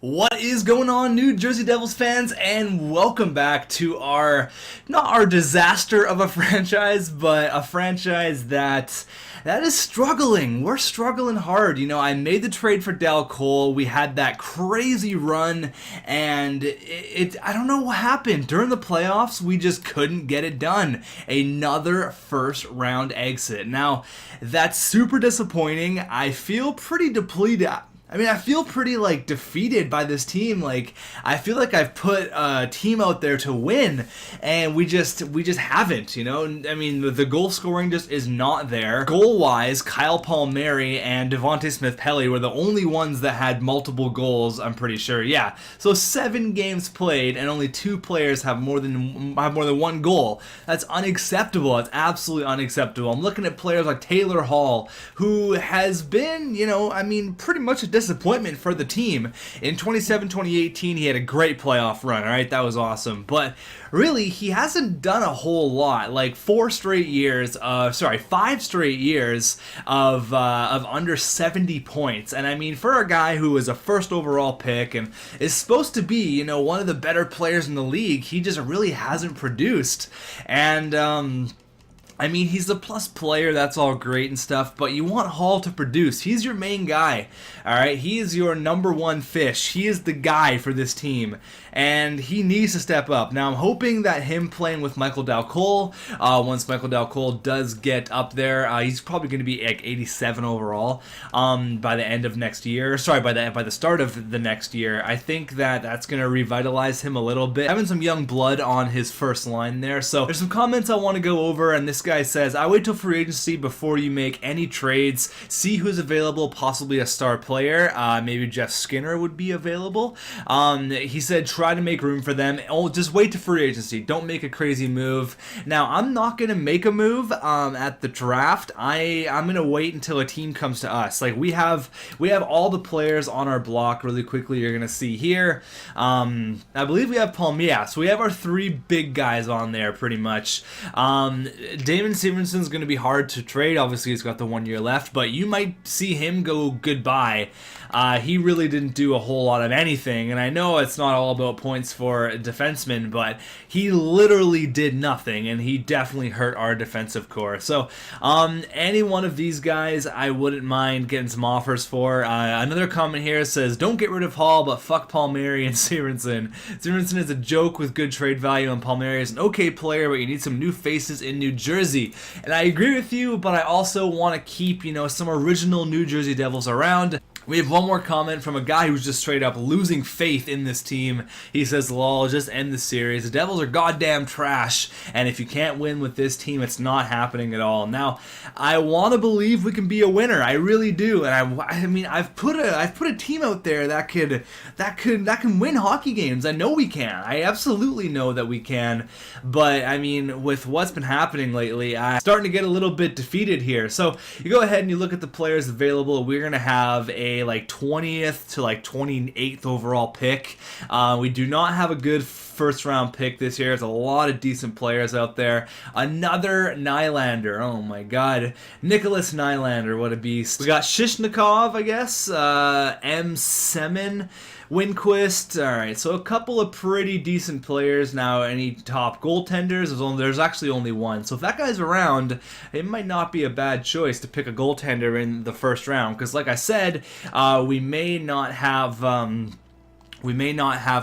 What is going on, New Jersey Devils fans, and welcome back to not our disaster of a franchise, but a franchise that is struggling. We're struggling hard. You know, I made the trade for Dal Cole. We had that crazy run, and I don't know what happened. During the playoffs, we just couldn't get it done. Another first round exit. Now, that's super disappointing. I feel pretty depleted. I feel pretty, defeated by this team. I feel like I've put a team out there to win, and we just haven't, you know? The goal scoring just is not there. Goal-wise, Kyle Palmieri and Devontae Smith-Pelly were the only ones that had multiple goals, I'm pretty sure. Yeah, so 7 games played, and only 2 players have more than one goal. That's unacceptable. That's absolutely unacceptable. I'm looking at players like Taylor Hall, who has been, pretty much a disappointment for the team. In 2018, he had a great playoff run, alright? That was awesome. But really, he hasn't done a whole lot. 5 straight years of under 70 points. And for a guy who is a first overall pick and is supposed to be, one of the better players in the league, he just really hasn't produced. And, he's a plus player, that's all great and stuff, but you want Hall to produce. He's your main guy, alright? He is your number one fish. He is the guy for this team, and he needs to step up. Now, I'm hoping that him playing with Michael Dal Cole, once Michael Dal Cole does get up there, he's probably going to be 87 overall by the end of next year. Sorry, by the start of the next year. I think that's going to revitalize him a little bit. Having some young blood on his first line there. So there's some comments I want to go over, and this guy says, I wait till free agency before you make any trades. See who's available, possibly a star player. Maybe Jeff Skinner would be available. He said, try to make room for them. Oh, just wait to free agency. Don't make a crazy move. Now, I'm not going to make a move at the draft. I'm going to wait until a team comes to us. We have all the players on our block really quickly. You're going to see here. I believe we have Palmieri. So we have our 3 big guys on there pretty much. Damon Stevenson's going to be hard to trade. Obviously, he's got the 1 year left, but you might see him go goodbye. He really didn't do a whole lot of anything, and I know it's not all about points for defensemen, but he literally did nothing, and he definitely hurt our defensive core. So, any one of these guys, I wouldn't mind getting some offers for. Another comment here says, don't get rid of Hall, but fuck Palmieri and Stevenson. Stevenson is a joke with good trade value, and Palmieri is an okay player, but you need some new faces in New Jersey. And I agree with you, but I also want to keep, some original New Jersey Devils around. We have one more comment from a guy who's just straight up losing faith in this team. He says, lol, just end the series. The Devils are goddamn trash, and if you can't win with this team, it's not happening at all. Now, I want to believe we can be a winner. I really do. And I've put a team out there that can win hockey games. I know we can. I absolutely know that we can. But with what's been happening lately, I'm starting to get a little bit defeated here. So, you go ahead and you look at the players available. We're going to have a 20th to 28th overall pick. We do not have a good first round pick this year. There's a lot of decent players out there. Another Nylander. Oh my god. Nicholas Nylander, what a beast. We got Shishnikov, I guess. M. Semin. Winquist. Alright, so a couple of pretty decent players. Now, any top goaltenders? There's actually only one. So if that guy's around, it might not be a bad choice to pick a goaltender in the first round. Because like I said, we may not have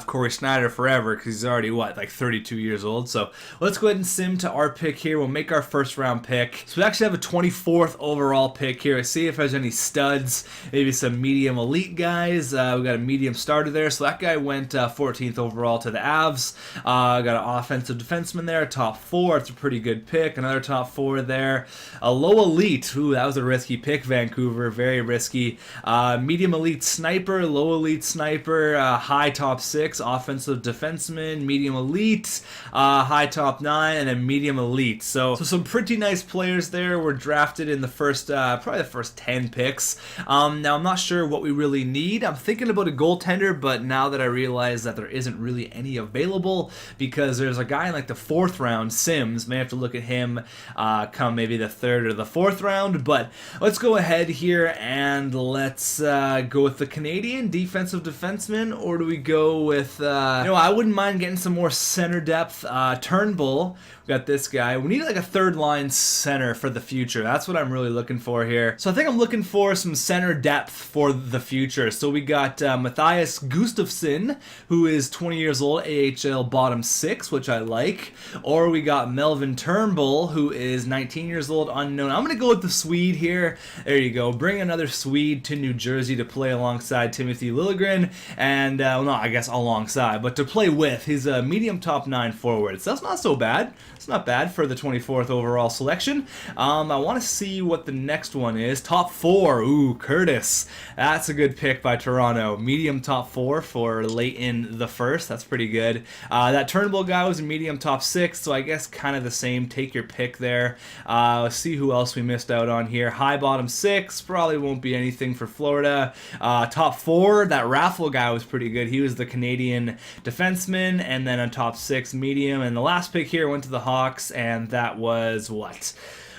Corey Schneider forever because he's already, 32 years old. So let's go ahead and sim to our pick here. We'll make our first round pick. So we actually have a 24th overall pick here. Let's see if there's any studs, maybe some medium elite guys. We got a medium starter there. So that guy went 14th overall to the Avs. Got an offensive defenseman there, top 4. It's a pretty good pick. Another top 4 there. A low elite. Ooh, that was a risky pick, Vancouver. Very risky. Medium elite sniper, low elite sniper, high top 6, offensive defenseman, medium elite, high top 9, and then medium elite. So some pretty nice players there were drafted in the first, probably the first 10 picks. Now I'm not sure what we really need. I'm thinking about a goaltender, but now that I realize that there isn't really any available, because there's a guy in like the 4th round, Sims. May have to look at him come maybe the 3rd or the 4th round. But let's go ahead here and let's go with the Canadian defensive defenseman, or do we go with I wouldn't mind getting some more center depth. Turnbull, we got this guy. We need like a 3rd line center for the future. That's what I'm really looking for here. So I think I'm looking for some center depth for the future. So we got Matthias Gustafsson, who is 20 years old, AHL bottom 6, which I like. Or we got Melvin Turnbull, who is 19 years old, unknown. I'm going to go with the Swede here. There you go. Bring another Swede to New Jersey to play alongside Timothy Liljegren. And, well, not I guess alongside, but to play with. He's a medium top 9 forward. So that's not so bad. It's not bad for the 24th overall selection. I want to see what the next one is. Top 4. Ooh, Curtis. That's a good pick by Toronto. Medium top 4 for late in the 1st. That's pretty good. That Turnbull guy was a medium top 6, so I guess kind of the same. Take your pick there. Let's see who else we missed out on here. High bottom 6. Probably won't be anything for Florida. Top 4. That Raffle guy was pretty good. He was the Canadian defenseman. And then on top 6, medium. And the last pick here went to the Hawks, and that was what?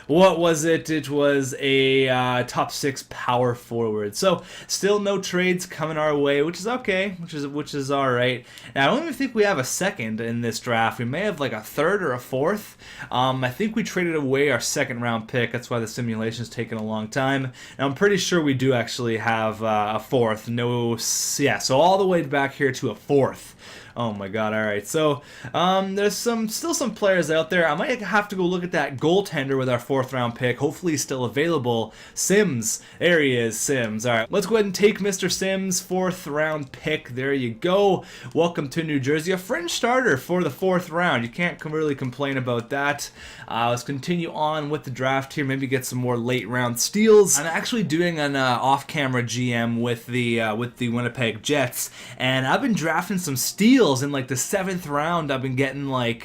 What was it? It was a top 6 power forward. So still no trades coming our way, which is okay, which is all right. Now I don't even think we have a 2nd in this draft. We may have like a 3rd or a 4th. I think we traded away our 2nd round pick. That's why the simulation's taken a long time. And I'm pretty sure we do actually have a 4th. No, yeah. So all the way back here to a 4th. Oh my god, alright. So, there's still some players out there. I might have to go look at that goaltender with our 4th round pick. Hopefully he's still available. Sims. There he is, Sims. Alright, let's go ahead and take Mr. Sims, 4th round pick. There you go. Welcome to New Jersey. A fringe starter for the 4th round. You can't really complain about that. Let's continue on with the draft here. Maybe get some more late round steals. I'm actually doing an off-camera GM with the Winnipeg Jets, and I've been drafting some steals in like the 7th round. I've been getting like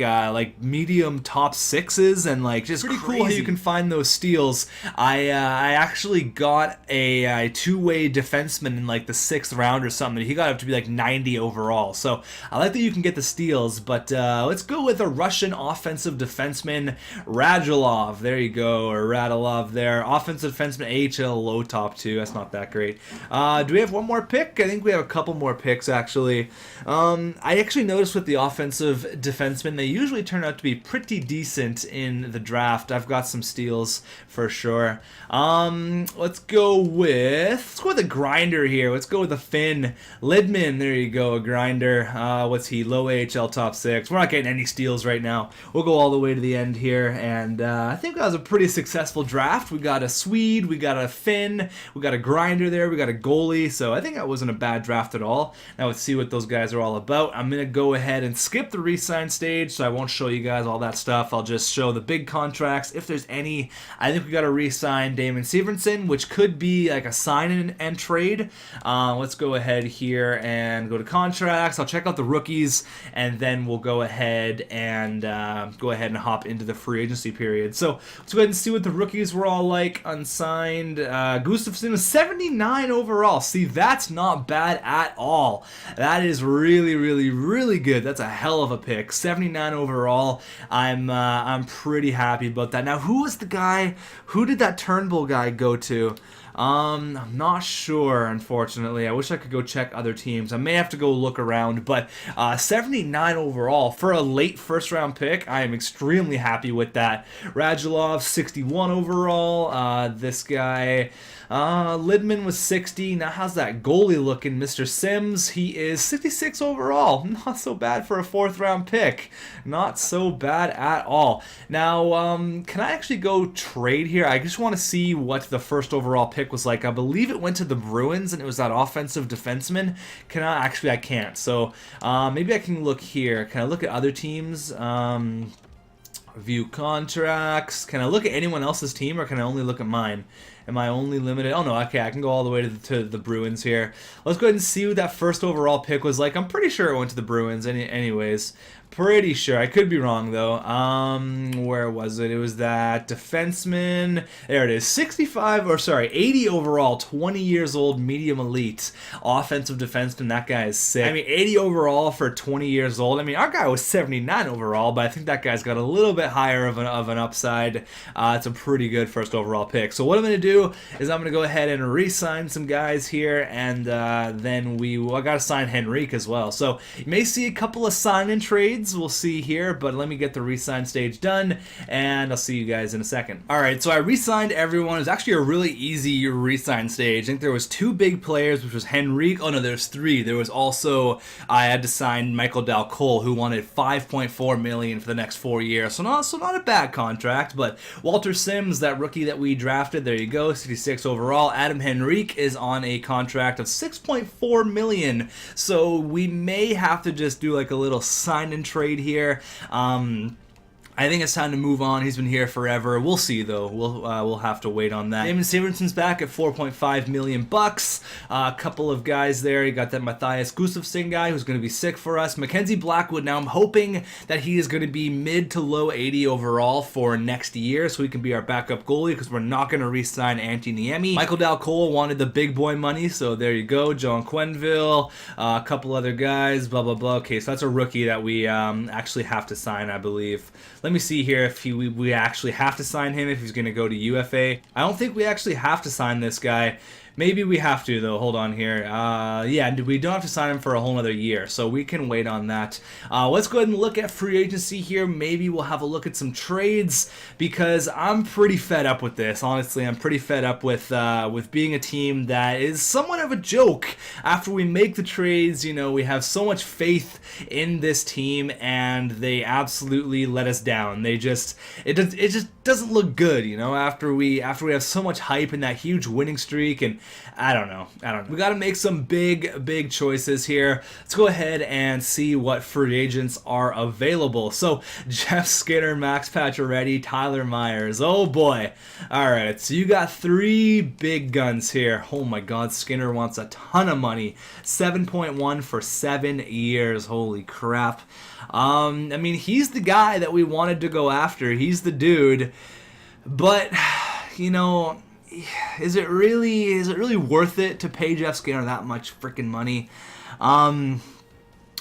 medium top 6s, and like just pretty cool how you can find those steals. I actually got a 2-way defenseman in like the 6th round or something. He got up to be like 90 overall. So I like that you can get the steals, but let's go with a Russian offensive defenseman, Radulov. There you go, or Radulov there. Offensive defenseman, AHL low top 2. That's not that great. Do we have one more pick? I think we have a couple more picks actually. I actually noticed with the offensive defensemen, they usually turn out to be pretty decent in the draft. I've got some steals for sure. Let's go with a grinder here. Let's go with a Finn Lidman. There you go, a grinder. What's he? Low AHL top 6. We're not getting any steals right now. We'll go all the way to the end here, and I think that was a pretty successful draft. We got a Swede, we got a Finn, we got a grinder there, we got a goalie. So I think that wasn't a bad draft at all. Now let's see what those guys are all about. I'm going to go ahead and skip the re-sign stage, so I won't show you guys all that stuff. I'll just show the big contracts, if there's any. I think we got to re-sign Damon Severson, which could be like a sign and trade. Let's go ahead here and go to contracts. I'll check out the rookies, and then we'll go ahead and hop into the free agency period. So let's go ahead and see what the rookies were all like. Unsigned. Gustafsson was 79 overall. See, that's not bad at all. That is really good. That's a hell of a pick. 79 overall. I'm pretty happy about that. Now, who was the guy? Who did that Turnbull guy go to? I'm not sure, unfortunately. I wish I could go check other teams. I may have to go look around, but 79 overall for a late first round pick. I am extremely happy with that. Radulov, 61 overall. This guy, Lidman was 60. Now, how's that goalie looking, Mr. Sims? He is 66 overall. Not so bad for a 4th round pick. Not so bad at all. Now, can I actually go trade here? I just want to see what the first overall pick was like. I believe it went to the Bruins, and it was that offensive defenseman. I can't. So maybe I can look here. Can I look at other teams? View contracts. Can I look at anyone else's team, or can I only look at mine? Am I only limited? Oh no, okay, I can go all the way to the Bruins here. Let's go ahead and see what that first overall pick was like. I'm pretty sure it went to the Bruins anyways. Pretty sure. I could be wrong though. Where was it? It was that defenseman. There it is. 80 overall, 20 years old, medium elite, offensive defenseman. That guy is sick. I mean, 80 overall for 20 years old. I mean, our guy was 79 overall, but I think that guy's got a little bit higher of an upside. It's a pretty good first overall pick. So what I'm going to do is I'm going to go ahead and re-sign some guys here, and then I got to sign Henrique as well. So you may see a couple of sign-in trades. We'll see here, but let me get the re-sign stage done, and I'll see you guys in a second. Alright, so I re-signed everyone. It was actually a really easy re-sign stage. I think there was 2 big players, which was Henrique. Oh no, there's 3. There was also, I had to sign Michael Dalcol, who wanted $5.4 million for the next 4 years. So not a bad contract, but Walter Sims, that rookie that we drafted, there you go, 66 overall. Adam Henrique is on a contract of $6.4 million. So we may have to just do like a little sign-in trade here. I think it's time to move on. He's been here forever. We'll see though. We'll have to wait on that. Damon Sevenson's back at $4.5 million. A couple of guys there. You got that Matthias Gustafsson guy who's going to be sick for us. Mackenzie Blackwood. Now I'm hoping that he is going to be mid to low 80 overall for next year, so he can be our backup goalie because we're not going to re-sign Antti Niemi. Michael Dalcol wanted the big boy money, so there you go. John Quenneville, a couple other guys. Blah blah blah. Okay, so that's a rookie that we actually have to sign, I believe. Let me see here if we actually have to sign him, if he's going to go to UFA. I don't think we actually have to sign this guy. Maybe we have to, though. Hold on here. Yeah, we don't have to sign him for a whole other year, so we can wait on that. Let's go ahead and look at free agency here. Maybe we'll have a look at some trades, because I'm pretty fed up with this. Honestly, I'm pretty fed up with being a team that is somewhat of a joke. After we make the trades, you know, we have so much faith in this team, and they absolutely let us down. It just doesn't look good, you know, after we have so much hype and that huge winning streak, and I don't know. We got to make some big choices here. Let's go ahead and see what free agents are available. So Jeff Skinner, Max Pacioretty, Tyler Myers. Oh boy. All right. So you got 3 big guns here. Oh my God. Skinner wants a ton of money. 7.1 for 7 years. Holy crap. I mean, he's the guy that we wanted to go after. He's the dude. But, you know, is it really worth it to pay Jeff Skinner that much freaking money?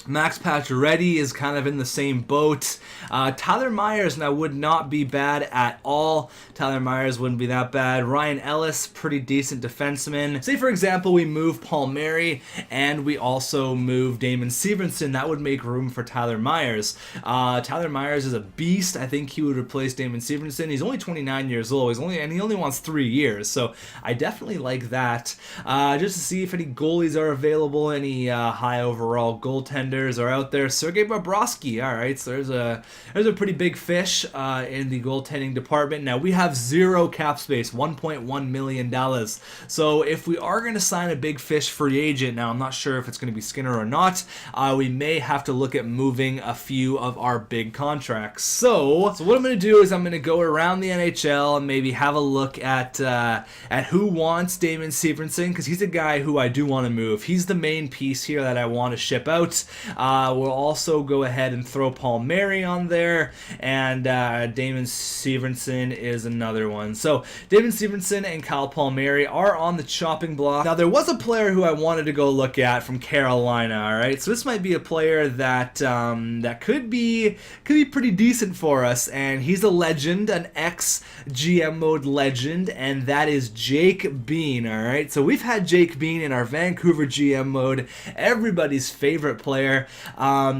Max Pacioretty is kind of in the same boat. Tyler Myers now would not be bad at all. Tyler Myers wouldn't be that bad. Ryan Ellis, pretty decent defenseman. Say, for example, we move Palmieri and we also move Damon Severson. That would make room for Tyler Myers. Tyler Myers is a beast. I think he would replace Damon Severson. He's only 29 years old. He only wants 3 years. So I definitely like that. Just to see if any goalies are available, any high overall goaltenders are out there. Sergei Bobrovsky. All right, so there's a pretty big fish in the goaltending department. Now we have 0 cap space, $1.1 million. So if we are going to sign a big fish free agent, now I'm not sure if it's going to be Skinner or not. We may have to look at moving a few of our big contracts. So what I'm going to do is I'm going to go around the NHL and maybe have a look at who wants Damon Severson, because he's a guy who I do want to move. He's the main piece here that I want to ship out. We'll also go ahead and throw Palmieri on there, and Damon Severson is another one. So Damon Severson and Kyle Palmieri are on the chopping block. Now there was a player who I wanted to go look at from Carolina. All right, so this might be a player that that could be pretty decent for us, and he's a legend, an ex-GM mode legend, and that is Jake Bean. All right, so we've had Jake Bean in our Vancouver GM mode, everybody's favorite player.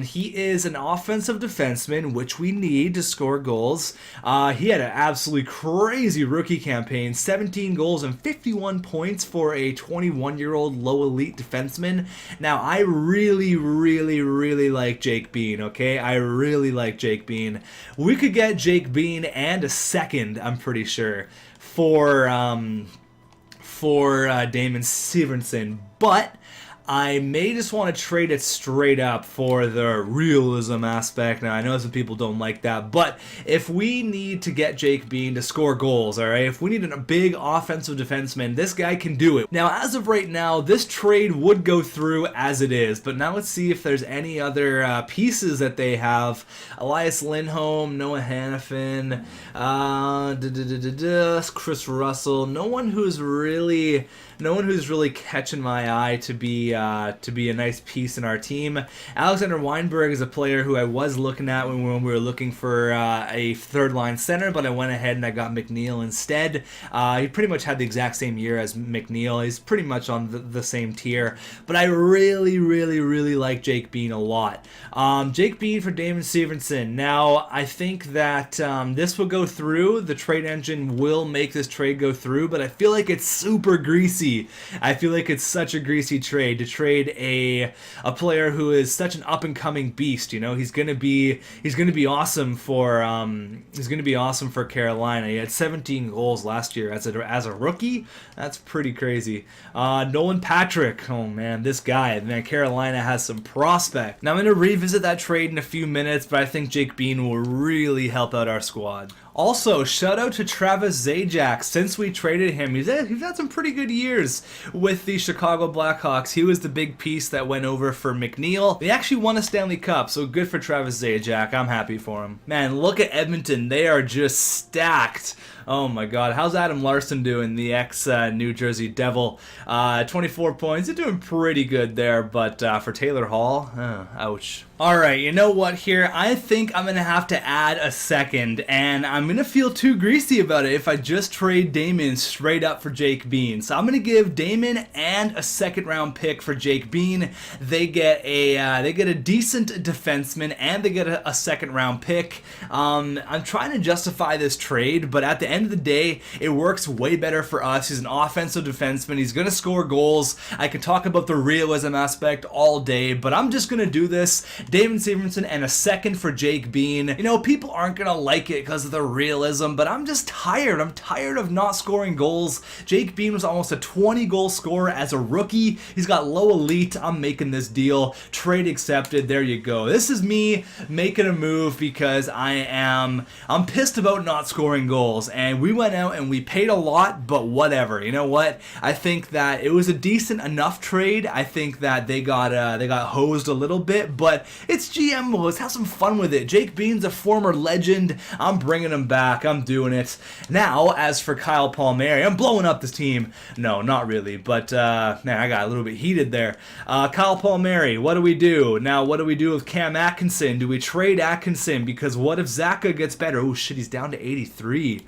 He is an offensive defenseman, which we need to score goals. He had an absolutely crazy rookie campaign, 17 goals and 51 points for a 21-year-old low elite defenseman. Now, I really like Jake Bean, okay? I really like Jake Bean. We could get Jake Bean and a second, I'm pretty sure, for Damon Severson, but I may just want to trade it straight up for the realism aspect. Now, I know some people don't like that, but if we need to get Jake Bean to score goals, all right, if we need a big offensive defenseman, this guy can do it. Now, as of right now, this trade would go through as it is, but now let's see if there's any other pieces that they have. Elias Lindholm, Noah Hannafin, Chris Russell, no one who's really catching my eye to be a nice piece in our team. Alexander Weinberg is a player who I was looking at when we were looking for a third line center, but I went ahead and I got McNeil instead. He pretty much had the exact same year as McNeil. He's pretty much on the same tier, but I really like Jake Bean a lot. Jake Bean for Damon Severson. Now, I think that this will go through. The trade engine will make this trade go through, but I feel like it's super greasy. I feel like it's such a greasy trade to trade a player who is such an up and coming beast. You know, he's gonna be awesome for Carolina. He had 17 goals last year as a rookie. That's pretty crazy. Nolan Patrick. Oh man, this guy. Man, Carolina has some prospect. Now I'm gonna revisit that trade in a few minutes, but I think Jake Bean will really help out our squad. Also, shout out to Travis Zajac. Since we traded him, he's had some pretty good years with the Chicago Blackhawks. He was the big piece that went over for McNeil. They actually won a Stanley Cup, so good for Travis Zajac. I'm happy for him. Man, look at Edmonton. They are just stacked. Oh my God, how's Adam Larson doing, the ex-New Jersey Devil? 24 points, he's doing pretty good there, but for Taylor Hall, ouch. Alright, you know what here? I think I'm going to have to add a second, and I'm going to feel too greasy about it if I just trade Damon straight up for Jake Bean. So I'm going to give Damon and a second round pick for Jake Bean. They get a decent defenseman, and they get a second round pick. I'm trying to justify this trade, but at the end of the day, it works way better for us. He's an offensive defenseman. He's going to score goals. I can talk about the realism aspect all day, but I'm just going to do this. Damon Severson and a second for Jake Bean. You know, people aren't going to like it because of the realism, but I'm just tired. I'm tired of not scoring goals. Jake Bean was almost a 20-goal scorer as a rookie. He's got low elite. I'm making this deal. Trade accepted. There you go. This is me making a move because I'm pissed about not scoring goals, and we went out and we paid a lot, but whatever. You know what? I think that it was a decent enough trade. I think that they got hosed a little bit, but it's GM. Let's have some fun with it. Jake Bean's a former legend. I'm bringing him back. I'm doing it. Now, as for Kyle Palmieri, I'm blowing up this team. No, not really, but man, I got a little bit heated there. Kyle Palmieri, what do we do? Now, what do we do with Cam Atkinson? Do we trade Atkinson? Because what if Zaka gets better? Oh shit, he's down to 83.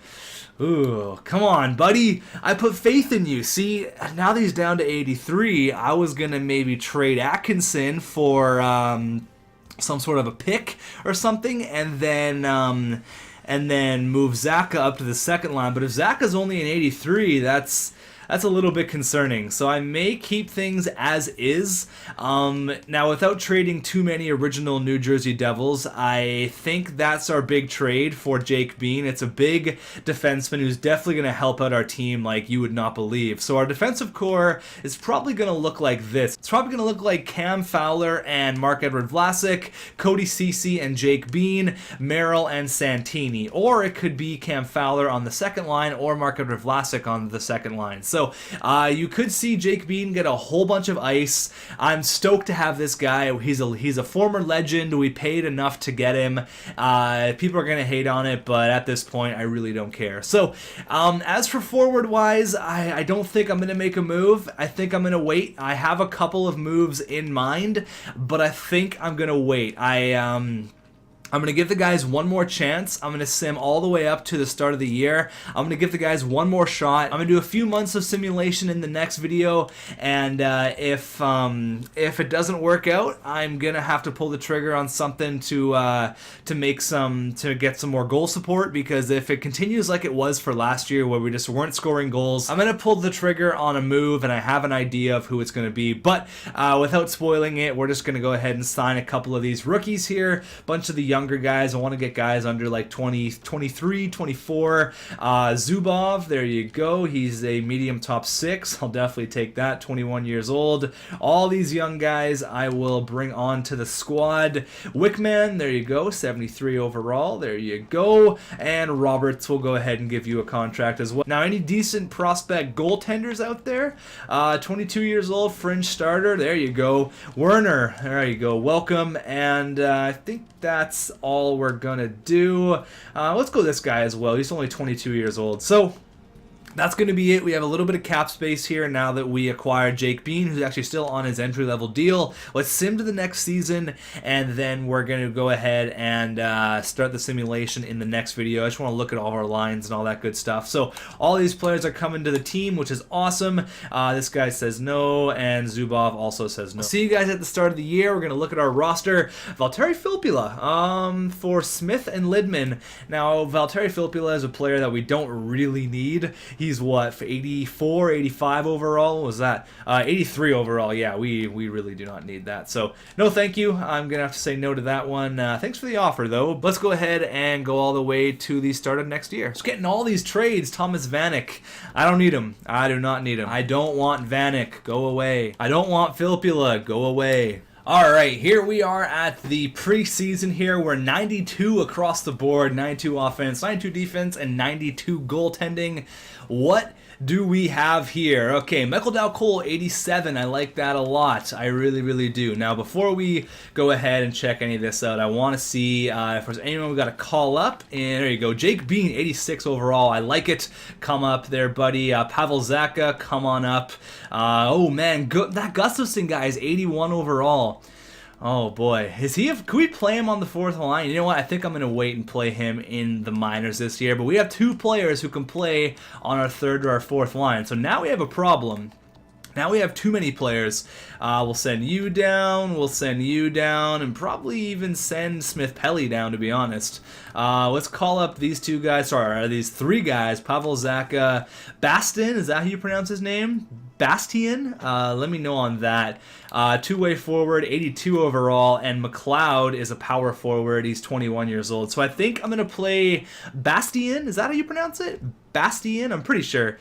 Ooh, come on, buddy. I put faith in you. See, now that he's down to 83, I was going to maybe trade Atkinson for some sort of a pick or something, and then move Zaka up to the second line. But if Zaka's only an 83, that's a little bit concerning. So I may keep things as is. Now, without trading too many original New Jersey Devils, I think that's our big trade for Jake Bean. It's a big defenseman who's definitely going to help out our team like you would not believe. So our defensive core is probably going to look like this. It's probably going to look like Cam Fowler and Mark-Edward Vlasic, Cody Ceci and Jake Bean, Merrill and Santini. Or it could be Cam Fowler on the second line or Mark-Edward Vlasic on the second line. So you could see Jake Bean get a whole bunch of ice. I'm stoked to have this guy. He's a former legend. We paid enough to get him. People are going to hate on it, but at this point, I really don't care. So as for forward-wise, I don't think I'm going to make a move. I think I'm going to wait. I have a couple of moves in mind, but I think I'm going to wait. I'm going to give the guys one more chance. I'm going to sim all the way up to the start of the year. I'm going to give the guys one more shot. I'm going to do a few months of simulation in the next video, and if it doesn't work out, I'm going to have to pull the trigger on something to get some more goal support, because if it continues like it was for last year where we just weren't scoring goals, I'm going to pull the trigger on a move, and I have an idea of who it's going to be. But without spoiling it, we're just going to go ahead and sign a couple of these rookies here, a bunch of the young younger guys. I want to get guys under like 20, 23, 24. Zubov, there you go. He's a medium top 6. I'll definitely take that. 21 years old. All these young guys I will bring on to the squad. Wickman, there you go. 73 overall. There you go. And Roberts will go ahead and give you a contract as well. Now, any decent prospect goaltenders out there? 22 years old, fringe starter. There you go. Werner, there you go. Welcome. And I think that's all we're going to do. Let's go this guy as well. He's only 22 years old. So that's going to be it. We have a little bit of cap space here now that we acquired Jake Bean, who's actually still on his entry-level deal. Let's sim to the next season, and then we're going to go ahead and start the simulation in the next video. I just want to look at all of our lines and all that good stuff. So all these players are coming to the team, which is awesome. This guy says no, and Zubov also says no. See you guys at the start of the year. We're going to look at our roster. Valtteri Filppula for Smith and Lidman. Now, Valtteri Filppula is a player that we don't really need. He's what, for 84, 85 overall? What was that? 83 overall. Yeah, we really do not need that. So, no thank you. I'm going to have to say no to that one. Thanks for the offer, though. Let's go ahead and go all the way to the start of next year. Just getting all these trades. Thomas Vanek. I don't need him. I do not need him. I don't want Vanek. Go away. I don't want Filppula. Go away. Alright, here we are at the preseason here. We're 92 across the board, 92 offense, 92 defense, and 92 goaltending. What do we have here? Okay, Michael Cole 87. I like that a lot. I really, really do. Now, before we go ahead and check any of this out, I want to see if there's anyone we got to call up. And there you go. Jake Bean, 86 overall. I like it. Come up there, buddy. Pavel Zacha, come on up. Oh, man. That Gustafson guy is 81 overall. Oh boy, can we play him on the 4th line? You know what, I think I'm going to wait and play him in the minors this year, but we have 2 players who can play on our 3rd or our 4th line, so now we have a problem. Now we have too many players. We'll send you down, and probably even send Smith Pelly down, to be honest. Let's call up these 2 guys, these 3 guys, Pavel Zacha, Bastin, is that how you pronounce his name? Bastian? Let me know on that. 2-way forward, 82 overall, and McLeod is a power forward. He's 21 years old. So I think I'm going to play Bastian. Is that how you pronounce it? Bastian? I'm pretty sure.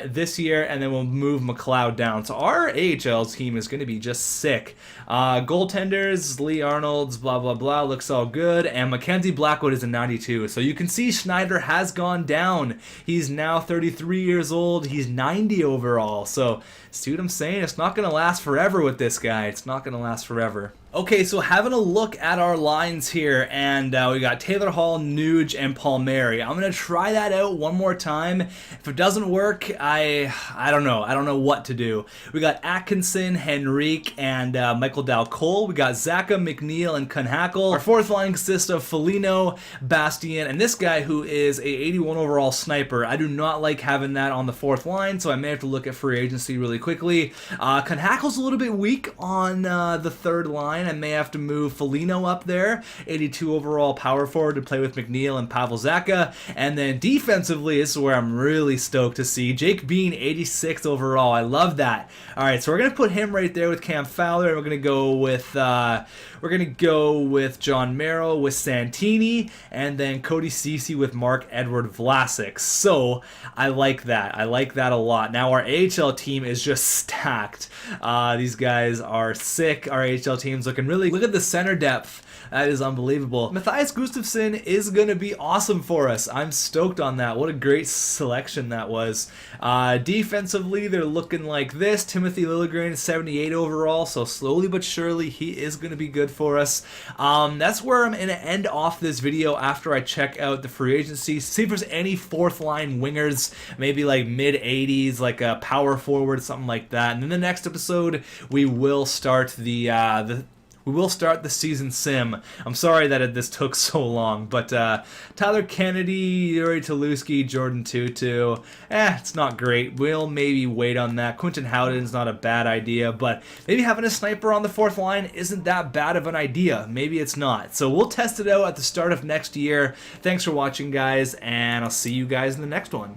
This year, and then we'll move McLeod down. So our AHL team is going to be just sick. Goaltenders, Lee Arnold's, blah, blah, blah, looks all good. And Mackenzie Blackwood is a 92. So you can see Schneider has gone down. He's now 33 years old. He's 90 overall. So see what I'm saying? It's not going to last forever with this guy. It's not going to last forever. Okay, so having a look at our lines here, and we got Taylor Hall, Nuge, and Palmieri. I'm going to try that out one more time. If it doesn't work, I don't know. I don't know what to do. We got Atkinson, Henrique, and Michael Cole. We got Zacha, McNeil, and Kunhackle. Our 4th line consists of Foligno, Bastian, and this guy who is a 81 overall sniper. I do not like having that on the 4th line, so I may have to look at free agency really quickly. Kunhackle's a little bit weak on the 3rd line. I may have to move Foligno up there, 82 overall power forward, to play with McNeil and Pavel Zacha. And then defensively, this is where I'm really stoked to see Jake Bean, 86 overall. I love that. All right, so we're gonna put him right there with Cam Fowler, and we're gonna go with John Merrill with Santini, and then Cody Ceci with Mark Edward Vlasic. So I like that. I like that a lot. Now our AHL team is just stacked. These guys are sick. Our AHL team's looking really. Look at the center depth. That is unbelievable. Matthias Gustafsson is going to be awesome for us. I'm stoked on that. What a great selection that was. Defensively, they're looking like this. Timothy Liljegren, 78 overall, so slowly but surely he is going to be good for us. That's where I'm going to end off this video after I check out the free agency. See if there's any 4th line wingers, maybe like mid-80s, like a power forward, something like that. And in the next episode, we will start the season sim. I'm sorry that this took so long, but Tyler Kennedy, Yuri Taluski, Jordan Tutu, it's not great. We'll maybe wait on that. Quentin Howden's not a bad idea, but maybe having a sniper on the 4th line isn't that bad of an idea. Maybe it's not. So we'll test it out at the start of next year. Thanks for watching, guys, and I'll see you guys in the next one.